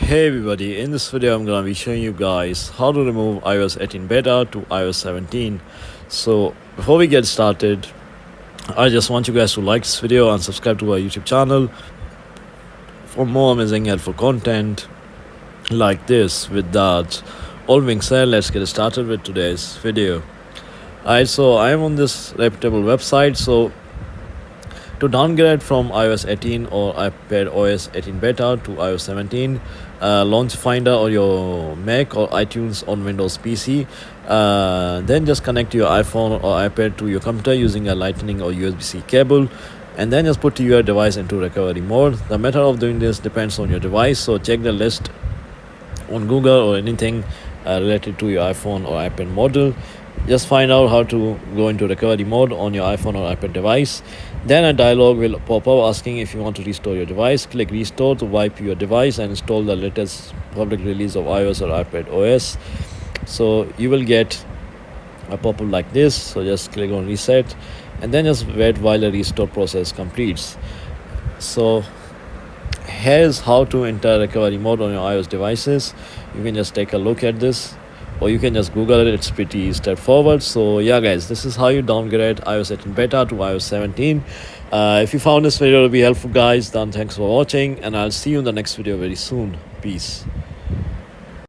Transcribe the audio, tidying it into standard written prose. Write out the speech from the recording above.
Hey everybody, in this video I'm gonna be showing you guys how to remove iOS 18 beta to iOS 17. So before we get started, I just want you guys to like this video and subscribe to our YouTube channel for more amazing helpful content like this. With that all being said, let's get started with today's video. Alright, so I am on this reputable website. So to downgrade from iOS 18 or iPadOS 18 beta to iOS 17, launch Finder on your Mac or iTunes on Windows PC. Then just connect your iPhone or iPad to your computer using a Lightning or USB-C cable, and then just put your device into recovery mode. The method of doing this depends on your device, so check the list on Google or anything related to your iPhone or iPad model. Just find out how to go into recovery mode on your iPhone or iPad device. Then a dialog will pop up asking if you want to restore your device. Click restore to wipe your device and install the latest public release of iOS or iPad OS. So you will get a pop-up like this. So just click on reset and then just wait while the restore process completes. So here's how to enter recovery mode on your iOS devices. You can just take a look at this, or you can just Google it. It's pretty straightforward. So yeah guys, this is how you downgrade iOS 18 beta to iOS 17. If you found this video to be helpful guys, then thanks for watching, and I'll see you in the next video very soon. Peace.